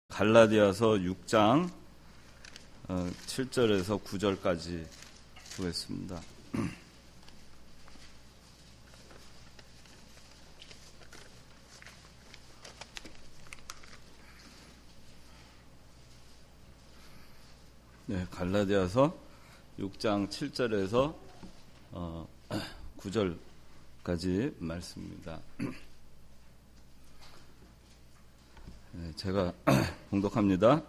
갈라디아서 6장 7절에서 9절까지 보겠습니다. 네, 갈라디아서 6장 7절에서 9절까지 말씀입니다. 네, 제가 봉독합니다.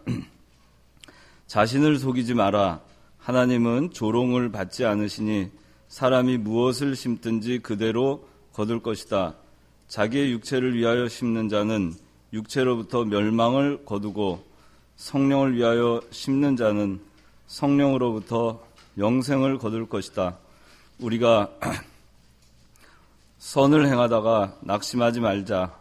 자신을 속이지 마라. 하나님은 조롱을 받지 않으시니 사람이 무엇을 심든지 그대로 거둘 것이다. 자기의 육체를 위하여 심는 자는 육체로부터 멸망을 거두고 성령을 위하여 심는 자는 성령으로부터 영생을 거둘 것이다. 우리가 선을 행하다가 낙심하지 말자.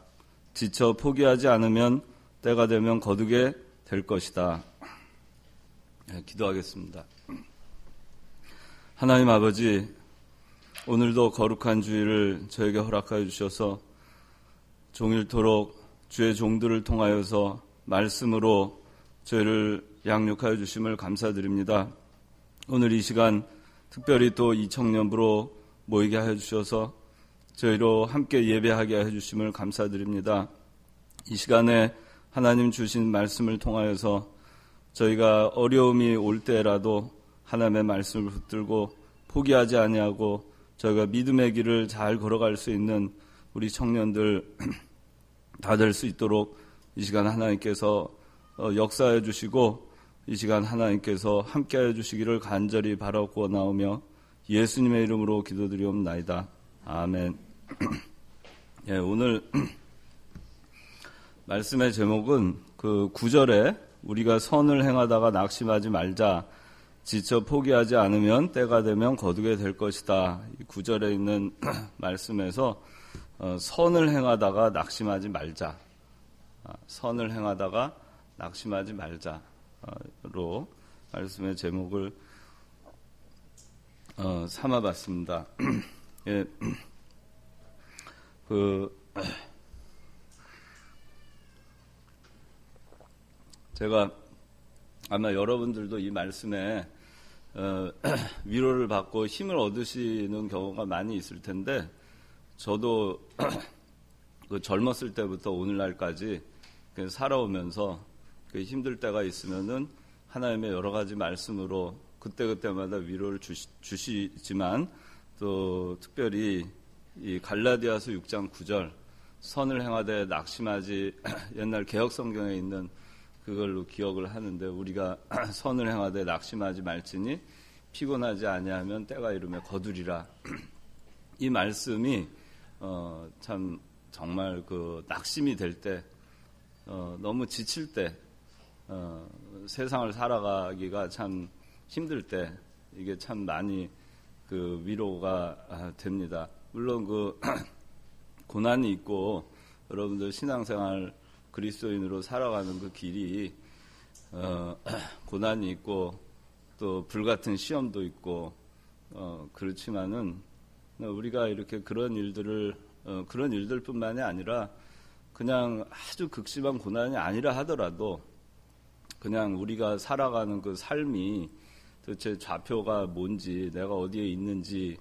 지쳐 포기하지 않으면 때가 되면 거두게 될 것이다. 네, 기도하겠습니다. 하나님 아버지, 오늘도 거룩한 주일을 저에게 허락하여 주셔서 종일토록 주의 종들을 통하여서 말씀으로 저희를 양육하여 주심을 감사드립니다. 오늘 이 시간 특별히 또 이 청년부로 모이게 하여 주셔서 저희로 함께 예배하게 해 주심을 감사드립니다. 이 시간에 하나님 주신 말씀을 통하여서 저희가 어려움이 올 때라도 하나님의 말씀을 붙들고 포기하지 아니하고 저희가 믿음의 길을 잘 걸어갈 수 있는 우리 청년들 다 될 수 있도록 이 시간 하나님께서 역사해 주시고 이 시간 하나님께서 함께하여 주시기를 간절히 바라고 나오며 예수님의 이름으로 기도드리옵나이다. 아멘. 예, 오늘 말씀의 제목은 그 9절에 우리가 선을 행하다가 낙심하지 말자. 지쳐 포기하지 않으면 때가 되면 거두게 될 것이다. 이 9절에 있는 말씀에서 선을 행하다가 낙심하지 말자. 선을 행하다가 낙심하지 말자로 말씀의 제목을 삼아봤습니다. 예, 제가 아마 여러분들도 이 말씀에 위로를 받고 힘을 얻으시는 경우가 많이 있을 텐데 저도 그 젊었을 때부터 오늘날까지 살아오면서 힘들 때가 있으면은 하나님의 여러 가지 말씀으로 그때그때마다 위로를 주시지만 또 특별히 이 갈라디아서 6장 9절 선을 행하되 낙심하지 옛날 개혁 성경에 있는 그걸로 기억을 하는데 우리가 선을 행하되 낙심하지 말지니 피곤하지 아니하면 때가 이르면 거두리라. 이 말씀이 참 정말 그 낙심이 될 때 너무 지칠 때 세상을 살아가기가 참 힘들 때 이게 참 많이 그 위로가 됩니다. 물론 그 고난이 있고 여러분들 신앙생활 그리스도인으로 살아가는 그 길이 고난이 있고 또 불같은 시험도 있고 그렇지만은 우리가 이렇게 그런 일들뿐만이 아니라 그냥 아주 극심한 고난이 아니라 하더라도 그냥 우리가 살아가는 그 삶이 도대체 좌표가 뭔지 내가 어디에 있는지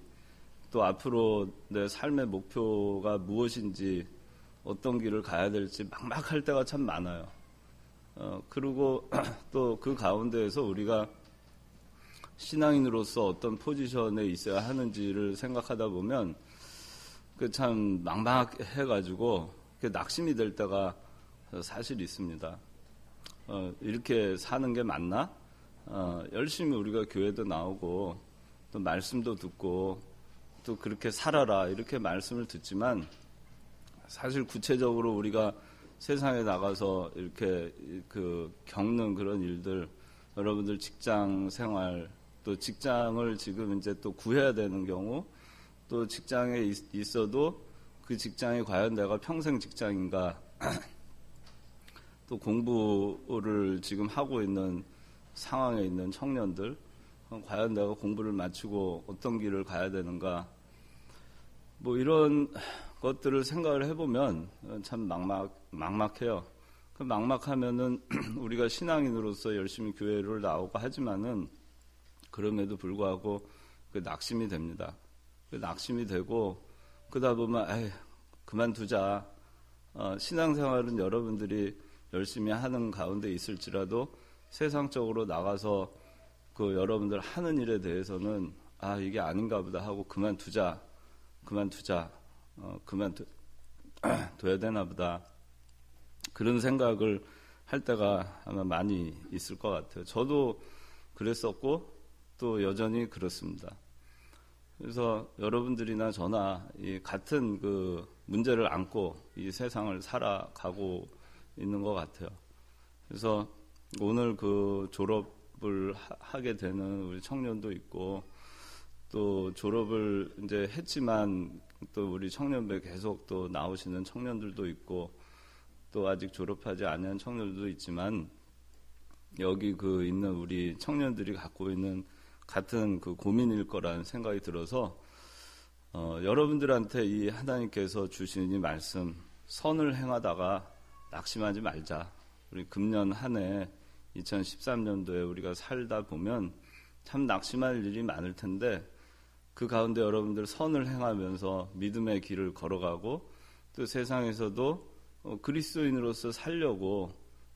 또 앞으로 내 삶의 목표가 무엇인지 어떤 길을 가야 될지 막막할 때가 참 많아요. 그리고 또 그 가운데에서 우리가 신앙인으로서 어떤 포지션에 있어야 하는지를 생각하다 보면 그 참 막막해가지고 낙심이 될 때가 사실 있습니다. 이렇게 사는 게 맞나? 열심히 우리가 교회도 나오고 또 말씀도 듣고 또 그렇게 살아라 이렇게 말씀을 듣지만 사실 구체적으로 우리가 세상에 나가서 이렇게 그 겪는 그런 일들, 여러분들 직장 생활, 또 직장을 지금 이제 또 구해야 되는 경우, 또 직장에 있어도 그 직장이 과연 내가 평생 직장인가, 또 공부를 지금 하고 있는 상황에 있는 청년들, 과연 내가 공부를 마치고 어떤 길을 가야 되는가, 뭐 이런 것들을 생각을 해보면 참 막막해요. 막막하면은 우리가 신앙인으로서 열심히 교회를 나오고 하지만은 그럼에도 불구하고 그 낙심이 됩니다. 그 낙심이 되고 그러다 보면 에이, 그만두자. 신앙생활은 여러분들이 열심히 하는 가운데 있을지라도 세상적으로 나가서 그 여러분들 하는 일에 대해서는 이게 아닌가 보다 하고 그만둬야 되나 보다. 그런 생각을 할 때가 아마 많이 있을 것 같아요. 저도 그랬었고 또 여전히 그렇습니다. 그래서 여러분들이나 저나 이 같은 그 문제를 안고 이 세상을 살아가고 있는 것 같아요. 그래서 오늘 그 졸업을 하게 되는 우리 청년도 있고 또 졸업을 이제 했지만 또 우리 청년배 계속 또 나오시는 청년들도 있고 또 아직 졸업하지 않은 청년들도 있지만 여기 그 있는 우리 청년들이 갖고 있는 같은 그 고민일 거라는 생각이 들어서 여러분들한테 이 하나님께서 주신 이 말씀 선을 행하다가 낙심하지 말자. 우리 금년 한 해 2013년도에 우리가 살다 보면 참 낙심할 일이 많을 텐데 그 가운데 여러분들 선을 행하면서 믿음의 길을 걸어가고 또 세상에서도 그리스도인으로서 살려고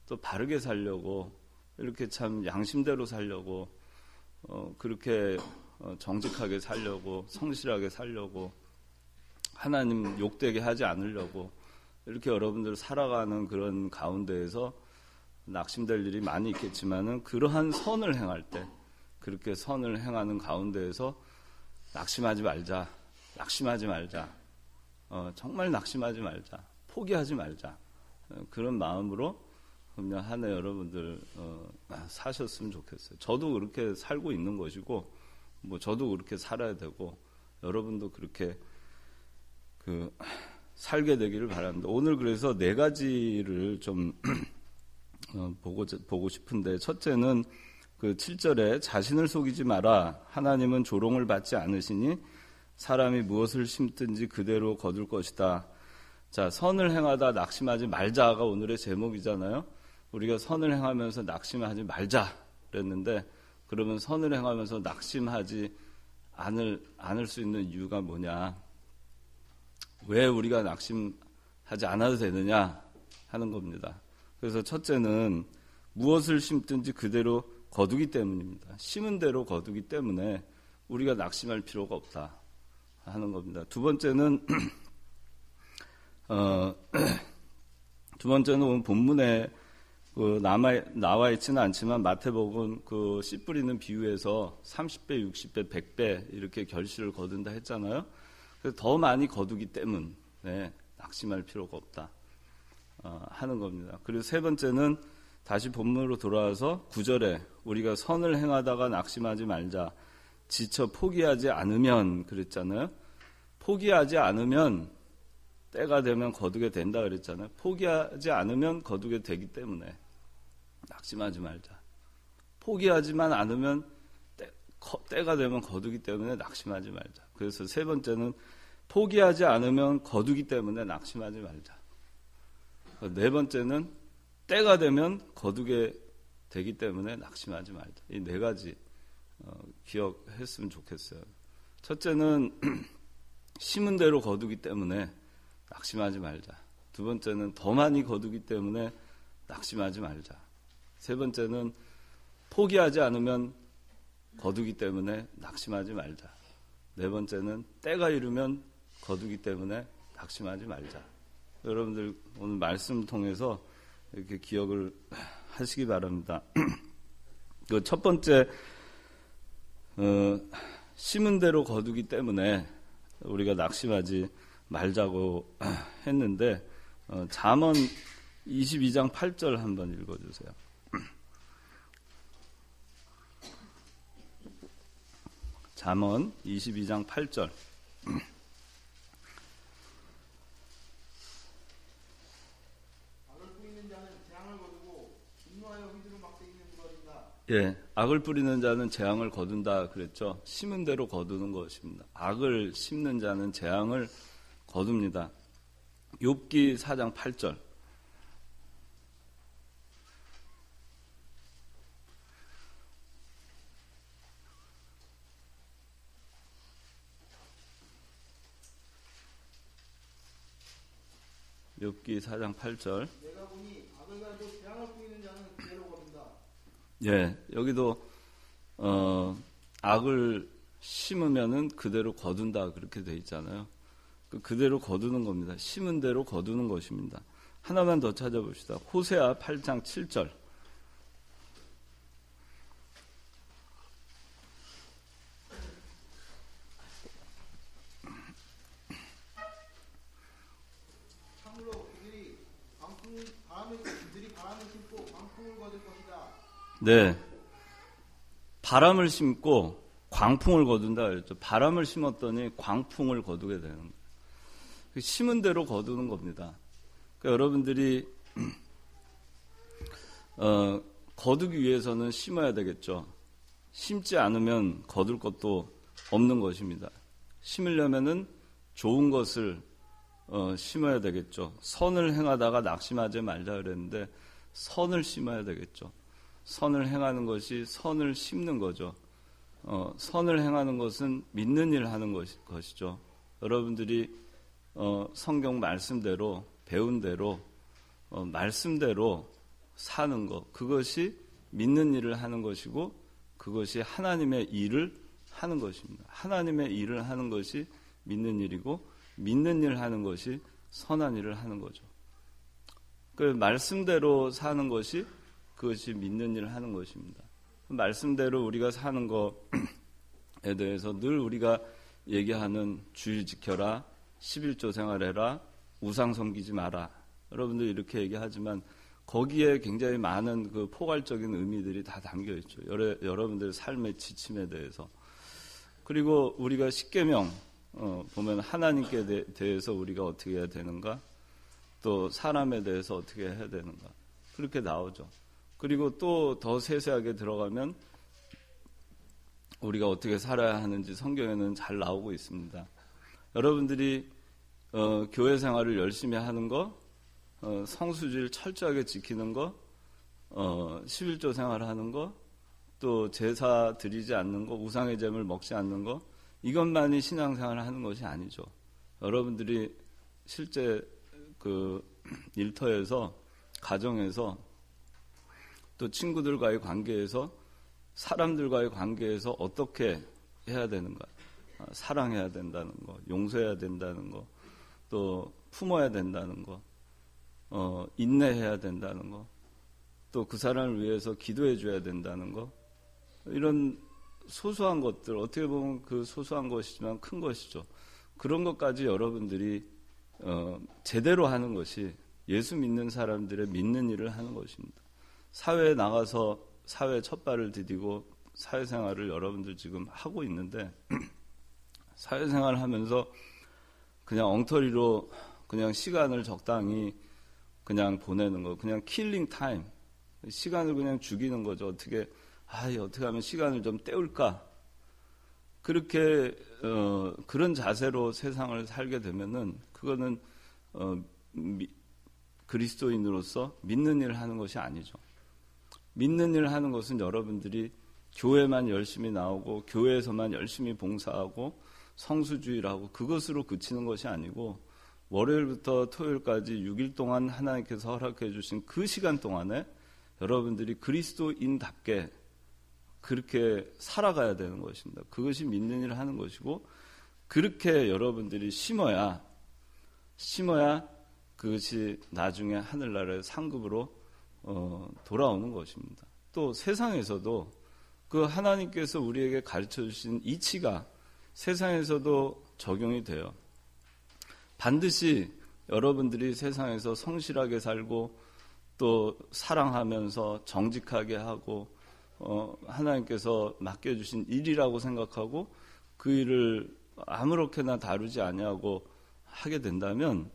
또 바르게 살려고 이렇게 참 양심대로 살려고 그렇게 정직하게 살려고 성실하게 살려고 하나님 욕되게 하지 않으려고 이렇게 여러분들 살아가는 그런 가운데에서 낙심될 일이 많이 있겠지만은 그러한 선을 행할 때 그렇게 선을 행하는 가운데에서 낙심하지 말자. 정말 낙심하지 말자. 포기하지 말자. 그런 마음으로 그냥 한 해 여러분들 사셨으면 좋겠어요. 저도 그렇게 살고 있는 것이고 뭐 저도 그렇게 살아야 되고 여러분도 그렇게 살게 되기를 바랍니다. 오늘 그래서 4가지를 좀 보고 싶은데 첫째는 그 7절에 자신을 속이지 마라. 하나님은 조롱을 받지 않으시니 사람이 무엇을 심든지 그대로 거둘 것이다. 자, 선을 행하다 낙심하지 말자가 오늘의 제목이잖아요. 우리가 선을 행하면서 낙심하지 말자 그랬는데 그러면 선을 행하면서 낙심하지 않을 수 있는 이유가 뭐냐? 왜 우리가 낙심하지 않아도 되느냐 하는 겁니다. 그래서 첫째는 무엇을 심든지 그대로 거두기 때문입니다. 심은 대로 거두기 때문에 우리가 낙심할 필요가 없다 하는 겁니다. 두 번째는 오늘 본문에 나와 있지는 않지만 마태복음 그 씨 뿌리는 비유에서 30배, 60배, 100배 이렇게 결실을 거둔다 했잖아요. 그래서 더 많이 거두기 때문에 낙심할 필요가 없다 하는 겁니다. 그리고 세 번째는 다시 본문으로 돌아와서 9절에 우리가 선을 행하다가 낙심하지 말자. 지쳐 포기하지 않으면 그랬잖아요. 포기하지 않으면 때가 되면 거두게 된다 그랬잖아요. 포기하지 않으면 거두게 되기 때문에 낙심하지 말자. 포기하지만 않으면 때가 되면 거두기 때문에 낙심하지 말자. 그래서 세 번째는 포기하지 않으면 거두기 때문에 낙심하지 말자. 네 번째는 때가 되면 거두게 되기 때문에 낙심하지 말자. 이 4가지 기억했으면 좋겠어요. 첫째는 심은 대로 거두기 때문에 낙심하지 말자. 두 번째는 더 많이 거두기 때문에 낙심하지 말자. 세 번째는 포기하지 않으면 거두기 때문에 낙심하지 말자. 네 번째는 때가 이르면 거두기 때문에 낙심하지 말자. 여러분들 오늘 말씀 통해서 이렇게 기억을 하시기 바랍니다. 그 첫 번째 심은 대로 거두기 때문에 우리가 낙심하지 말자고 했는데 잠언 22장 8절 한번 읽어주세요. 잠언 22장 8절. 예, 악을 뿌리는 자는 재앙을 거둔다 그랬죠. 심은 대로 거두는 것입니다. 악을 심는 자는 재앙을 거둡니다. 욥기 4장 8절. 욥기 4장 8절. 내가 보니 악을 가지고 재앙을 뿌리는 자는 그대로 거둔다. 예, 여기도 악을 심으면은 그대로 거둔다 그렇게 돼 있잖아요. 그대로 거두는 겁니다. 심은 대로 거두는 것입니다. 하나만 더 찾아봅시다. 호세아 8장 7절. 그들이 바람을 심고 광풍을 거둘 것이다. 네, 바람을 심고 광풍을 거둔다 그랬죠. 바람을 심었더니 광풍을 거두게 되는 거예요. 심은 대로 거두는 겁니다. 그러니까 여러분들이 거두기 위해서는 심어야 되겠죠. 심지 않으면 거둘 것도 없는 것입니다. 심으려면은 좋은 것을 심어야 되겠죠. 선을 행하다가 낙심하지 말자 그랬는데 선을 심어야 되겠죠. 선을 행하는 것이 선을 심는 거죠. 선을 행하는 것은 믿는 일 하는 것이죠. 여러분들이 성경 말씀대로 배운 대로 말씀대로 사는 것, 그것이 믿는 일을 하는 것이고 그것이 하나님의 일을 하는 것입니다. 하나님의 일을 하는 것이 믿는 일이고 믿는 일 하는 것이 선한 일을 하는 거죠. 그 말씀대로 사는 것이 그것이 믿는 일을 하는 것입니다. 말씀대로 우리가 사는 것에 대해서 늘 우리가 얘기하는 주일 지켜라, 11조 생활해라, 우상 섬기지 마라. 여러분들 이렇게 얘기하지만 거기에 굉장히 많은 그 포괄적인 의미들이 다 담겨 있죠. 여러분들의 삶의 지침에 대해서. 그리고 우리가 십계명 보면 하나님께 대해서 우리가 어떻게 해야 되는가, 또 사람에 대해서 어떻게 해야 되는가, 그렇게 나오죠. 그리고 또 더 세세하게 들어가면 우리가 어떻게 살아야 하는지 성경에는 잘 나오고 있습니다. 여러분들이 교회 생활을 열심히 하는 거, 성수주일 철저하게 지키는 거, 11조 생활을 하는 거, 또 제사 드리지 않는 거, 우상의 제물 먹지 않는 거, 이것만이 신앙생활을 하는 것이 아니죠. 여러분들이 실제 그 일터에서, 가정에서, 또 친구들과의 관계에서, 사람들과의 관계에서 어떻게 해야 되는가, 사랑해야 된다는 거, 용서해야 된다는 거, 또 품어야 된다는 거, 인내해야 된다는 거, 또 그 사람을 위해서 기도해 줘야 된다는 거, 이런 소소한 것들, 어떻게 보면 그 소소한 것이지만 큰 것이죠. 그런 것까지 여러분들이 제대로 하는 것이 예수 믿는 사람들의 믿는 일을 하는 것입니다. 사회에 나가서 사회 첫 발을 디디고 사회생활을 여러분들 지금 하고 있는데 사회생활을 하면서 그냥 엉터리로 그냥 시간을 적당히 그냥 보내는 거, 그냥 킬링 타임, 시간을 그냥 죽이는 거죠. 어떻게 하면 시간을 좀 때울까? 그렇게 그런 자세로 세상을 살게 되면은 그거는 그리스도인으로서 믿는 일을 하는 것이 아니죠. 믿는 일을 하는 것은 여러분들이 교회만 열심히 나오고 교회에서만 열심히 봉사하고 성수주의라고 그것으로 그치는 것이 아니고 월요일부터 토요일까지 6일 동안 하나님께서 허락해 주신 그 시간 동안에 여러분들이 그리스도인답게 그렇게 살아가야 되는 것입니다. 그것이 믿는 일을 하는 것이고 그렇게 여러분들이 심어야 그것이 나중에 하늘나라의 상급으로 돌아오는 것입니다. 또 세상에서도 그 하나님께서 우리에게 가르쳐 주신 이치가 세상에서도 적용이 돼요. 반드시 여러분들이 세상에서 성실하게 살고 또 사랑하면서 정직하게 하고 하나님께서 맡겨주신 일이라고 생각하고 그 일을 아무렇게나 다루지 아니하고 하게 된다면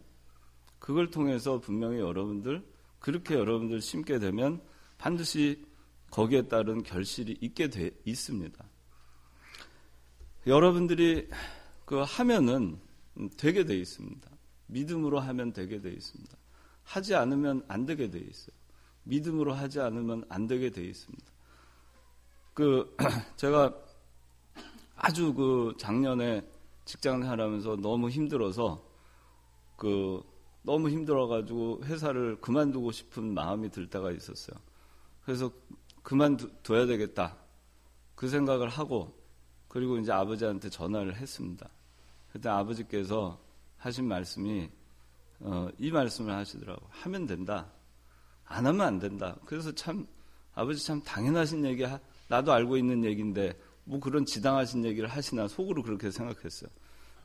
그걸 통해서 분명히 그렇게 여러분들 심게 되면 반드시 거기에 따른 결실이 있게 있습니다. 여러분들이 그 하면은 되게 돼 있습니다. 믿음으로 하면 되게 돼 있습니다. 하지 않으면 안 되게 돼 있어요. 믿음으로 하지 않으면 안 되게 돼 있습니다. 제가 아주 작년에 직장 생활하면서 너무 힘들어서 너무 힘들어가지고 회사를 그만두고 싶은 마음이 들 때가 있었어요. 그래서 그만둬야 되겠다. 그 생각을 하고 그리고 이제 아버지한테 전화를 했습니다. 그때 아버지께서 하신 말씀이 이 말씀을 하시더라고요. 하면 된다. 안 하면 안 된다. 그래서 참 아버지 참 당연하신 얘기 나도 알고 있는 얘기인데 뭐 그런 지당하신 얘기를 하시나 속으로 그렇게 생각했어요.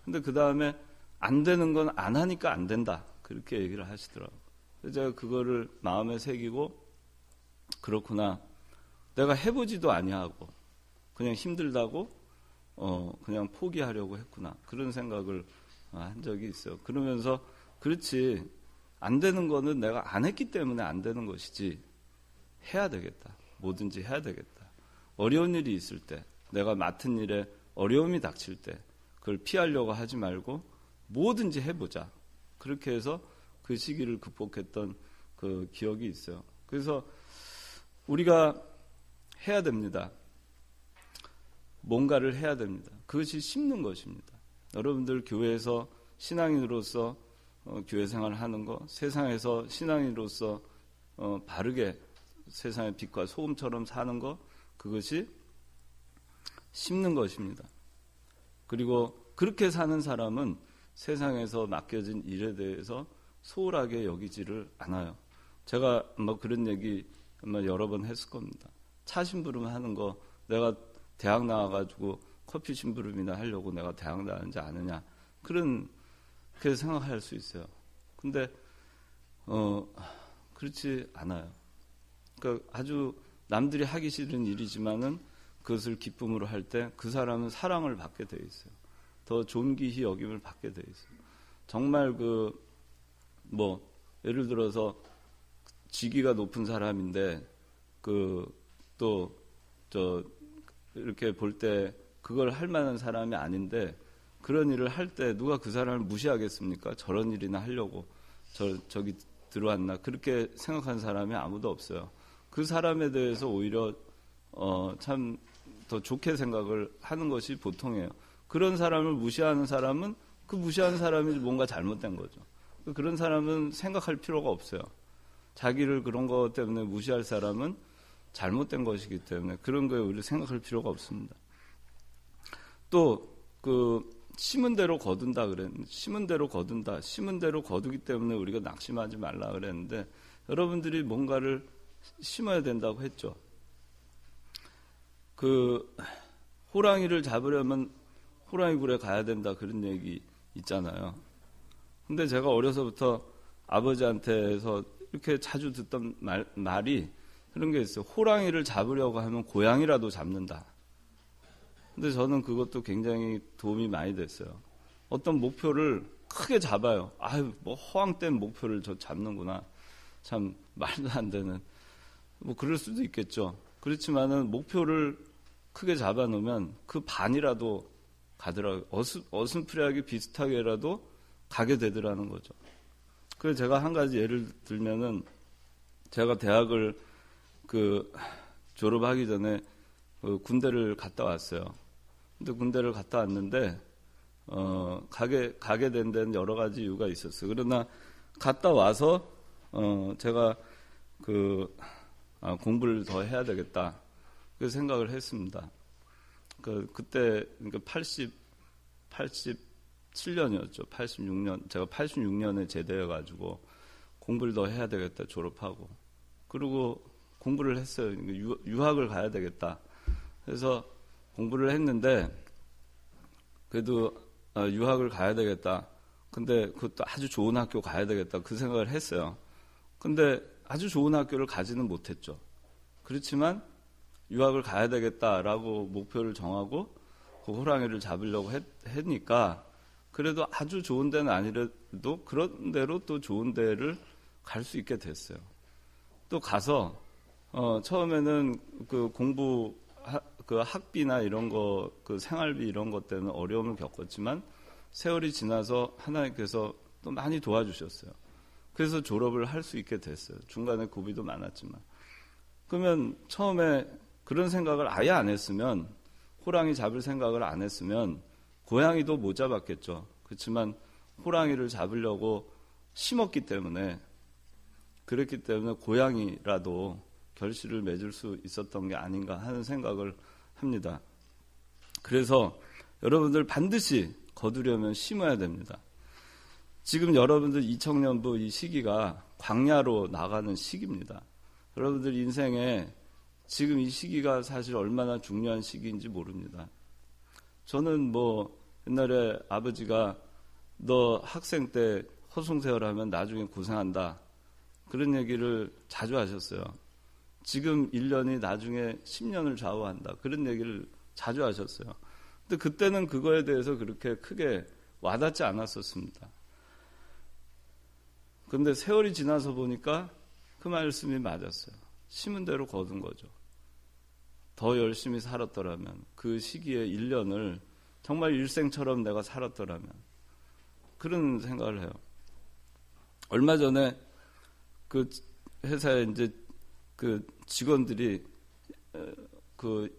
근데 그 다음에 안 되는 건 안 하니까 안 된다. 그렇게 얘기를 하시더라고요. 그래서 제가 그거를 마음에 새기고 그렇구나. 내가 해보지도 아니하고 그냥 힘들다고 그냥 포기하려고 했구나. 그런 생각을 한 적이 있어요. 그러면서 그렇지 안 되는 거는 내가 안 했기 때문에 안 되는 것이지 해야 되겠다. 뭐든지 해야 되겠다. 어려운 일이 있을 때 내가 맡은 일에 어려움이 닥칠 때 그걸 피하려고 하지 말고 뭐든지 해보자. 그렇게 해서 그 시기를 극복했던 그 기억이 있어요. 그래서 우리가 해야 됩니다. 뭔가를 해야 됩니다. 그것이 심는 것입니다. 여러분들 교회에서 신앙인으로서 교회 생활을 하는 것, 세상에서 신앙인으로서 바르게 세상의 빛과 소금처럼 사는 것, 그것이 심는 것입니다. 그리고 그렇게 사는 사람은 세상에서 맡겨진 일에 대해서 소홀하게 여기지를 않아요. 제가 뭐 그런 얘기 아마 여러 번 했을 겁니다. 차 심부름 하는 거 내가 대학 나와가지고 커피 심부름이나 하려고 내가 대학 나왔는지 아느냐 그렇게 생각할 수 있어요. 근데 그렇지 않아요. 그러니까 아주 남들이 하기 싫은 일이지만은 그것을 기쁨으로 할 때 그 사람은 사랑을 받게 돼 있어요. 더 존귀히 여김을 받게 돼 있어요. 정말 예를 들어서 직위가 높은 사람인데 이렇게 볼 때 그걸 할 만한 사람이 아닌데 그런 일을 할 때 누가 그 사람을 무시하겠습니까? 저런 일이나 하려고 저기 들어왔나 그렇게 생각하는 사람이 아무도 없어요. 그 사람에 대해서 오히려 참 더 좋게 생각을 하는 것이 보통이에요. 그런 사람을 무시하는 사람은 그 무시하는 사람이 뭔가 잘못된 거죠. 그런 사람은 생각할 필요가 없어요. 자기를 그런 것 때문에 무시할 사람은 잘못된 것이기 때문에 그런 거에 우리 생각할 필요가 없습니다. 또 심은 대로 거둔다 그랬는데 심은 대로 거둔다. 심은 대로 거두기 때문에 우리가 낙심하지 말라 그랬는데 여러분들이 뭔가를 심어야 된다고 했죠. 호랑이를 잡으려면 호랑이 굴에 가야 된다 그런 얘기 있잖아요. 근데 제가 어려서부터 아버지한테서 이렇게 자주 듣던 말이 그런 게 있어요. 호랑이를 잡으려고 하면 고양이라도 잡는다. 근데 저는 그것도 굉장히 도움이 많이 됐어요. 어떤 목표를 크게 잡아요. 허황된 목표를 저 잡는구나. 참 말도 안 되는. 그럴 수도 있겠죠. 그렇지만은 목표를 크게 잡아놓으면 그 반이라도 가더라고요. 어슴푸레하게 비슷하게라도 가게 되더라는 거죠. 그래서 제가 한 가지 예를 들면은 제가 대학을 졸업하기 전에 군대를 갔다 왔어요. 근데 군대를 갔다 왔는데 가게 된 데는 여러 가지 이유가 있었어요. 그러나 갔다 와서 제가 공부를 더 해야 되겠다 그 생각을 했습니다. 그때 87년이었죠. 86년 제가 86년에 제대해가지고 공부를 더 해야 되겠다 졸업하고 그리고 공부를 했어요. 유학을 가야 되겠다. 그래서 공부를 했는데 그래도 유학을 가야 되겠다. 근데 그것도 아주 좋은 학교 가야 되겠다. 그 생각을 했어요. 근데 아주 좋은 학교를 가지는 못했죠. 그렇지만 유학을 가야 되겠다라고 목표를 정하고 그 호랑이를 잡으려고 했으니까 그래도 아주 좋은 데는 아니라도 그런 대로 또 좋은 데를 갈 수 있게 됐어요. 또 가서 처음에는 학비나 이런 거, 생활비 이런 것 때문에 어려움을 겪었지만 세월이 지나서 하나님께서 또 많이 도와주셨어요. 그래서 졸업을 할 수 있게 됐어요. 중간에 고비도 많았지만. 그러면 처음에 그런 생각을 아예 안 했으면 호랑이 잡을 생각을 안 했으면 고양이도 못 잡았겠죠. 그렇지만 호랑이를 잡으려고 심었기 때문에, 그랬기 때문에 고향이라도 결실을 맺을 수 있었던 게 아닌가 하는 생각을 합니다. 그래서 여러분들 반드시 거두려면 심어야 됩니다. 지금 여러분들 이청년부 이 시기가 광야로 나가는 시기입니다. 여러분들 인생에 지금 이 시기가 사실 얼마나 중요한 시기인지 모릅니다. 저는 옛날에 아버지가 너 학생 때 허송세월하면 나중에 고생한다, 그런 얘기를 자주 하셨어요. 지금 1년이 나중에 10년을 좌우한다, 그런 얘기를 자주 하셨어요. 근데 그때는 그거에 대해서 그렇게 크게 와닿지 않았었습니다. 그런데 세월이 지나서 보니까 그 말씀이 맞았어요. 심은 대로 거둔 거죠. 더 열심히 살았더라면, 그 시기에 1년을 정말 일생처럼 내가 살았더라면, 그런 생각을 해요. 얼마 전에 그 회사에 이제 그 직원들이 그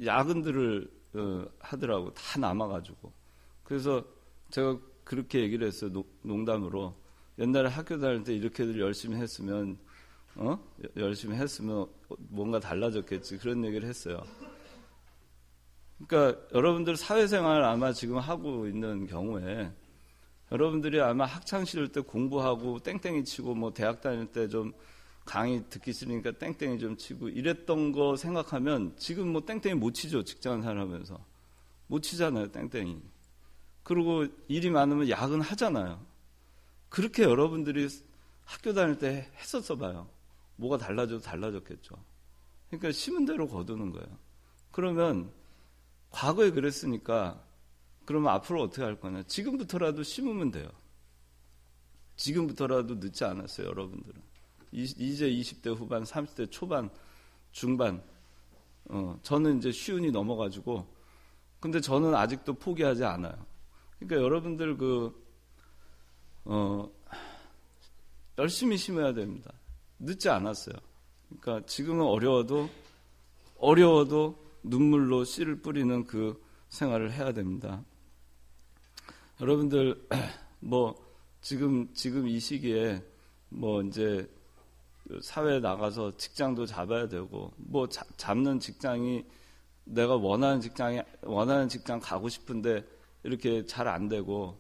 야근들을 하더라고, 다 남아가지고. 그래서 제가 그렇게 얘기를 했어요. 농담으로. 옛날에 학교 다닐 때 이렇게들 열심히 했으면 뭔가 달라졌겠지, 그런 얘기를 했어요. 그러니까 여러분들 사회생활 아마 지금 하고 있는 경우에 여러분들이 아마 학창시절 때 공부하고 땡땡이 치고 대학 다닐 때 좀 강의 듣기 싫으니까 땡땡이 좀 치고 이랬던 거 생각하면 지금 땡땡이 못 치죠. 직장 생활하면서 못 치잖아요, 땡땡이. 그리고 일이 많으면 야근 하잖아요. 그렇게 여러분들이 학교 다닐 때 했었어 봐요. 뭐가 달라져도 달라졌겠죠. 그러니까 심은 대로 거두는 거예요. 그러면 과거에 그랬으니까 그러면 앞으로 어떻게 할 거냐. 지금부터라도 심으면 돼요. 지금부터라도 늦지 않았어요, 여러분들은. 이제 20대 후반, 30대 초반, 중반. 저는 이제 쉬운이 넘어가지고, 근데 저는 아직도 포기하지 않아요. 그러니까 여러분들 열심히 심어야 됩니다. 늦지 않았어요. 그러니까 지금은 어려워도 눈물로 씨를 뿌리는 그 생활을 해야 됩니다. 여러분들 지금 이 시기에 이제 사회에 나가서 직장도 잡아야 되고 잡는 직장이 내가 원하는 직장 가고 싶은데 이렇게 잘 안 되고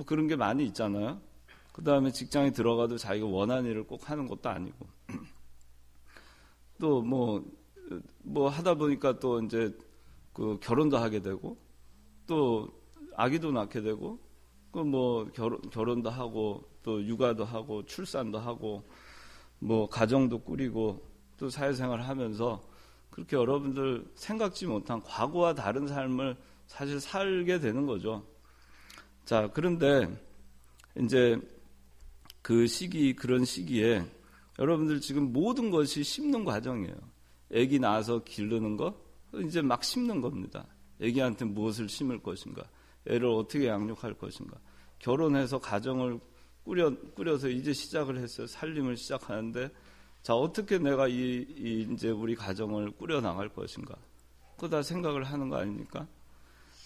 그런 게 많이 있잖아요. 그 다음에 직장에 들어가도 자기가 원하는 일을 꼭 하는 것도 아니고 또 하다 보니까 또 이제 그 결혼도 하게 되고 또 아기도 낳게 되고 결혼도 하고 또 육아도 하고 출산도 하고 가정도 꾸리고 또 사회생활을 하면서 그렇게 여러분들 생각지 못한 과거와 다른 삶을 사실 살게 되는 거죠. 자, 그런데 이제 그런 시기에 여러분들 지금 모든 것이 심는 과정이에요. 아기 낳아서 기르는 거, 이제 막 심는 겁니다. 아기한테 무엇을 심을 것인가, 애를 어떻게 양육할 것인가, 결혼해서 가정을 꾸려서 이제 시작을 했어요. 살림을 시작하는데, 자, 어떻게 내가 이제 우리 가정을 꾸려 나갈 것인가, 그거 다 생각을 하는 거 아닙니까?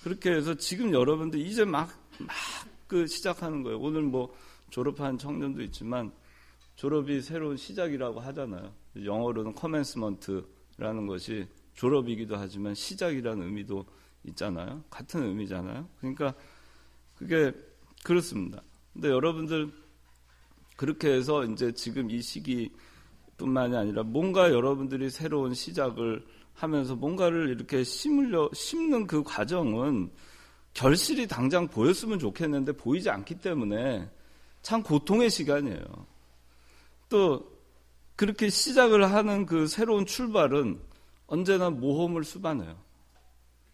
그렇게 해서 지금 여러분들 이제 막 시작하는 거예요. 오늘 졸업한 청년도 있지만 졸업이 새로운 시작이라고 하잖아요. 영어로는 commencement라는 것이 졸업이기도 하지만 시작이라는 의미도 있잖아요. 같은 의미잖아요. 그러니까 그게 그렇습니다. 근데 여러분들 그렇게 해서 이제 지금 이 시기뿐만이 아니라 뭔가 여러분들이 새로운 시작을 하면서 뭔가를 이렇게 심는 그 과정은 결실이 당장 보였으면 좋겠는데 보이지 않기 때문에 참 고통의 시간이에요. 또 그렇게 시작을 하는 그 새로운 출발은 언제나 모험을 수반해요.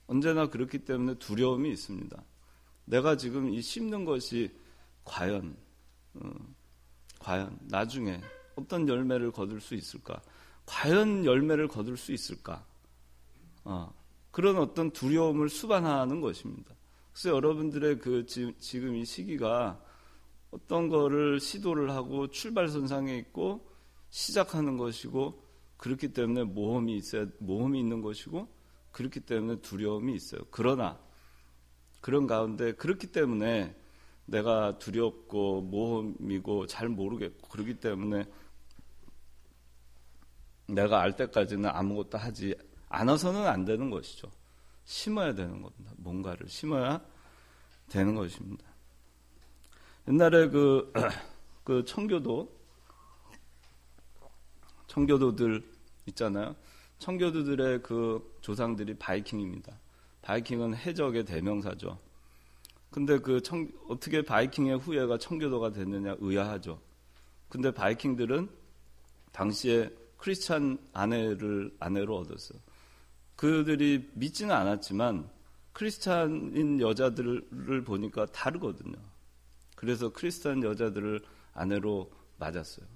언제나 그렇기 때문에 두려움이 있습니다. 내가 지금 이 심는 것이 과연 나중에 어떤 열매를 거둘 수 있을까? 과연 열매를 거둘 수 있을까? 그런 어떤 두려움을 수반하는 것입니다. 그래서 여러분들의 지금 이 시기가 어떤 거를 시도를 하고 출발선상에 있고 시작하는 것이고, 그렇기 때문에 모험이 있는 것이고, 그렇기 때문에 두려움이 있어요. 그러나 그런 가운데 그렇기 때문에 내가 두렵고 모험이고 잘 모르겠고 그렇기 때문에 내가 알 때까지는 아무것도 하지 않아서는 안 되는 것이죠. 심어야 되는 겁니다. 뭔가를 심어야 되는 것입니다. 옛날에 그 청교도들 있잖아요. 청교도들의 그 조상들이 바이킹입니다. 바이킹은 해적의 대명사죠. 근데 어떻게 바이킹의 후예가 청교도가 됐느냐 의아하죠. 근데 바이킹들은 당시에 크리스찬 아내로 얻었어요. 그들이 믿지는 않았지만 크리스찬인 여자들을 보니까 다르거든요. 그래서 크리스찬 여자들을 아내로 맞았어요.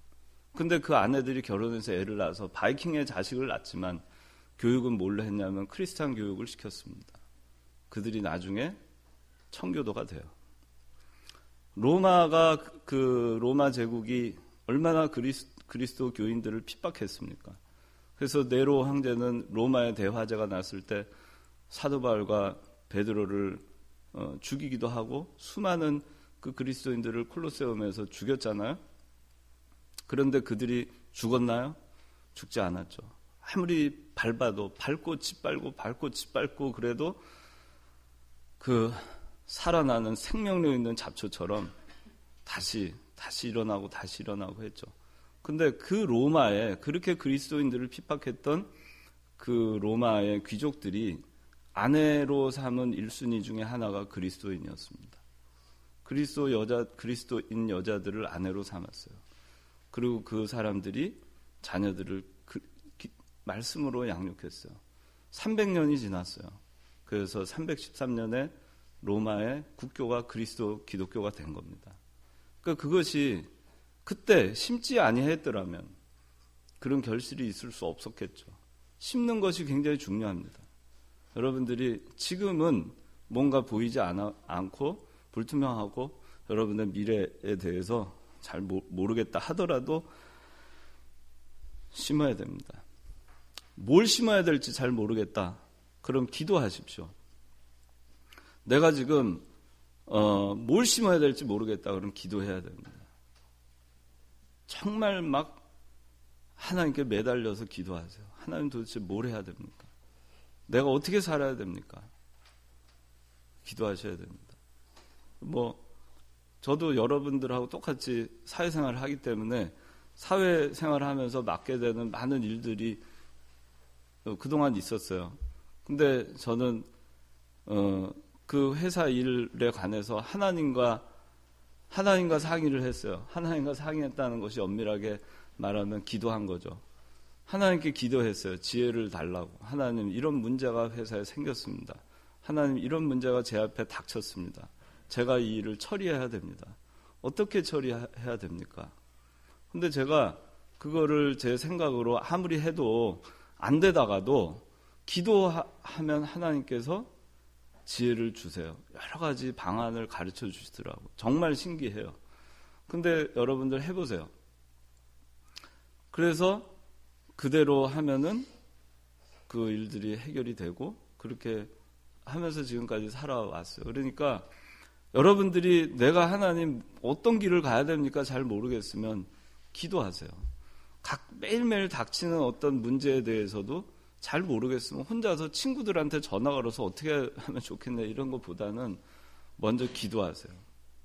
근데 그 아내들이 결혼해서 애를 낳아서 바이킹의 자식을 낳았지만 교육은 뭘로 했냐면 크리스찬 교육을 시켰습니다. 그들이 나중에 청교도가 돼요. 로마 제국이 얼마나 그리스도 교인들을 핍박했습니까? 그래서 네로 황제는 로마의 대화재가 났을 때 사도 바울과 베드로를 죽이기도 하고 수많은 그 그리스도인들을 콜로세움에서 죽였잖아요. 그런데 그들이 죽었나요? 죽지 않았죠. 아무리 밟아도 밟고 짓밟고 그래도 그 살아나는 생명력 있는 잡초처럼 다시 일어나고 했죠. 근데 그 로마에 그렇게 그리스도인들을 핍박했던 그 로마의 귀족들이 아내로 삼은 1순위 중에 하나가 그리스도인이었습니다. 그리스도인 여자들을 아내로 삼았어요. 그리고 그 사람들이 자녀들을 말씀으로 양육했어요. 300년이 지났어요. 그래서 313년에 로마의 국교가 기독교가 된 겁니다. 그러니까 그것이 그때 심지 아니했더라면 그런 결실이 있을 수 없었겠죠. 심는 것이 굉장히 중요합니다. 여러분들이 지금은 뭔가 보이지 않고 불투명하고 여러분의 미래에 대해서 잘 모르겠다 하더라도 심어야 됩니다. 뭘 심어야 될지 잘 모르겠다. 그럼 기도하십시오. 내가 지금 뭘 심어야 될지 모르겠다. 그럼 기도해야 됩니다. 정말 막 하나님께 매달려서 기도하세요. 하나님 도대체 뭘 해야 됩니까? 내가 어떻게 살아야 됩니까? 기도하셔야 됩니다. 저도 여러분들하고 똑같이 사회생활을 하기 때문에 사회생활을 하면서 맡게 되는 많은 일들이 그동안 있었어요. 근데 저는 그 회사 일에 관해서 하나님과 상의를 했어요. 하나님과 상의했다는 것이 엄밀하게 말하면 기도한 거죠. 하나님께 기도했어요. 지혜를 달라고. 하나님, 이런 문제가 회사에 생겼습니다. 하나님, 이런 문제가 제 앞에 닥쳤습니다. 제가 이 일을 처리해야 됩니다. 어떻게 처리해야 됩니까? 근데 제가 그거를 제 생각으로 아무리 해도 안 되다가도 기도하면 하나님께서 지혜를 주세요. 여러 가지 방안을 가르쳐 주시더라고요. 정말 신기해요. 근데 여러분들 해보세요. 그래서 그대로 하면은 그 일들이 해결이 되고 그렇게 하면서 지금까지 살아왔어요. 그러니까 여러분들이 내가 하나님 어떤 길을 가야 됩니까? 잘 모르겠으면 기도하세요. 매일매일 닥치는 어떤 문제에 대해서도 잘 모르겠으면 혼자서 친구들한테 전화 걸어서 어떻게 하면 좋겠네 이런 것보다는 먼저 기도하세요.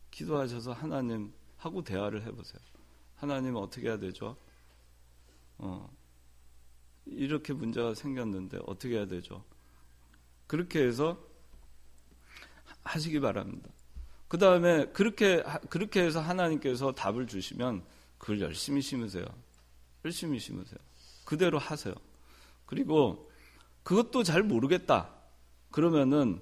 기도하셔서 하나님하고 대화를 해보세요. 하나님 어떻게 해야 되죠? 이렇게 문제가 생겼는데 어떻게 해야 되죠? 그렇게 해서 하시기 바랍니다. 그 다음에 그렇게 해서 하나님께서 답을 주시면 그걸 열심히 심으세요. 열심히 심으세요. 그대로 하세요. 그리고 그것도 잘 모르겠다. 그러면은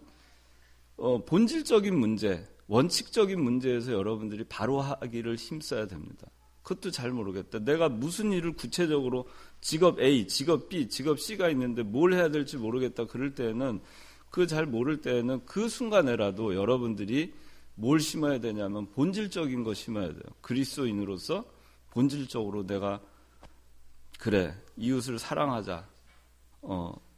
본질적인 문제, 원칙적인 문제에서 여러분들이 바로 하기를 힘써야 됩니다. 그것도 잘 모르겠다. 내가 무슨 일을 구체적으로 직업 A, 직업 B, 직업 C가 있는데 뭘 해야 될지 모르겠다. 그럴 때는 그 잘 모를 때는 그 순간에라도 여러분들이 뭘 심어야 되냐면 본질적인 거 심어야 돼요. 그리스도인으로서 본질적으로 내가 그래 이웃을 사랑하자.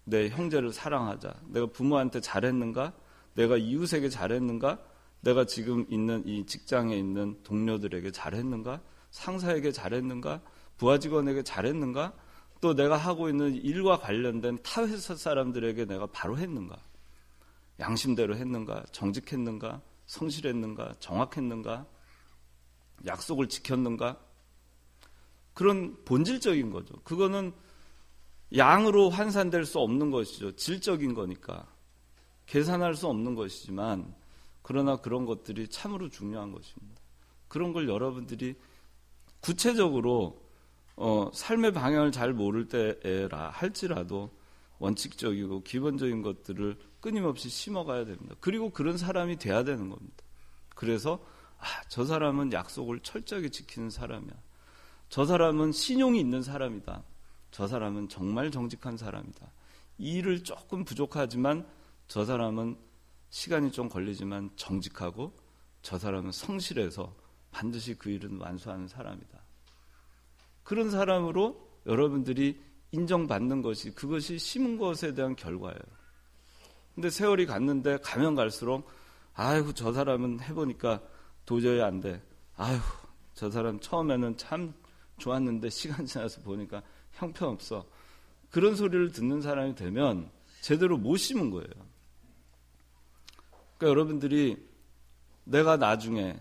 내 형제를 사랑하자. 내가 부모한테 잘했는가? 내가 이웃에게 잘했는가? 내가 지금 있는 이 직장에 있는 동료들에게 잘했는가? 상사에게 잘했는가? 부하 직원에게 잘했는가? 또 내가 하고 있는 일과 관련된 타 회사 사람들에게 내가 바로 했는가? 양심대로 했는가? 정직했는가? 성실했는가? 정확했는가? 약속을 지켰는가? 그런 본질적인 거죠. 그거는 양으로 환산될 수 없는 것이죠. 질적인 거니까. 계산할 수 없는 것이지만 그러나 그런 것들이 참으로 중요한 것입니다. 그런 걸 여러분들이 구체적으로 삶의 방향을 잘 모를 때라 할지라도 원칙적이고 기본적인 것들을 끊임없이 심어가야 됩니다. 그리고 그런 사람이 돼야 되는 겁니다. 그래서 저 사람은 약속을 철저하게 지키는 사람이야. 저 사람은 신용이 있는 사람이다. 저 사람은 정말 정직한 사람이다. 이 일을 조금 부족하지만 저 사람은 시간이 좀 걸리지만 정직하고 저 사람은 성실해서 반드시 그 일은 완수하는 사람이다. 그런 사람으로 여러분들이 인정받는 것이 그것이 심은 것에 대한 결과예요. 근데 세월이 갔는데 가면 갈수록 아이고 저 사람은 해보니까 도저히 안 돼. 아이고 저 사람 처음에는 참 좋았는데 시간 지나서 보니까 형편없어. 그런 소리를 듣는 사람이 되면 제대로 못 심은 거예요. 그러니까 여러분들이 내가 나중에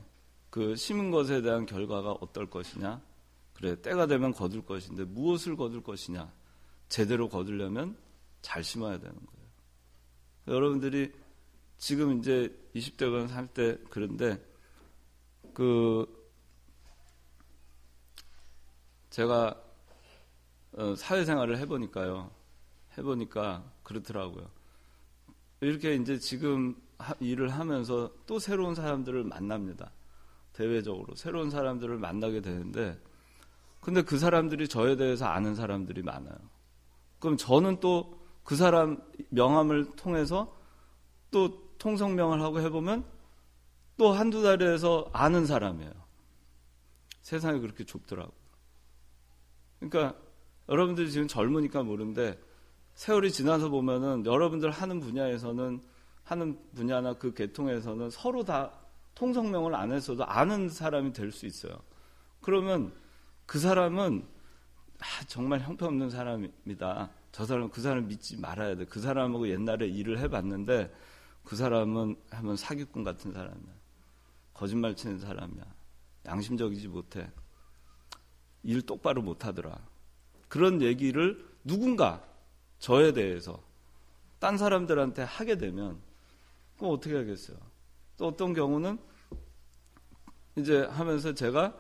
그 심은 것에 대한 결과가 어떨 것이냐? 그래, 때가 되면 거둘 것인데 무엇을 거둘 것이냐? 제대로 거두려면 잘 심어야 되는 거예요. 여러분들이 지금 이제 20대건 30대 그런데 제가 사회생활을 해보니까 그렇더라고요. 이렇게 이제 지금 일을 하면서 또 새로운 사람들을 만납니다. 대외적으로 새로운 사람들을 만나게 되는데 근데 그 사람들이 저에 대해서 아는 사람들이 많아요. 그럼 저는 또 그 사람 명함을 통해서 또 통성명을 하고 해보면 또 한두 달에서 아는 사람이에요. 세상이 그렇게 좁더라고요. 그러니까 여러분들이 지금 젊으니까 모르는데 세월이 지나서 보면은 여러분들 하는 분야나 그 계통에서는 서로 다 통성명을 안 했어도 아는 사람이 될 수 있어요. 그러면 그 사람은 정말 형편없는 사람입니다. 저 사람 그 사람 믿지 말아야 돼. 그 사람하고 옛날에 일을 해봤는데 그 사람은 한번 사기꾼 같은 사람이야. 거짓말 치는 사람이야. 양심적이지 못해. 일 똑바로 못하더라. 그런 얘기를 누군가 저에 대해서 딴 사람들한테 하게 되면 그럼 어떻게 하겠어요? 또 어떤 경우는 이제 하면서 제가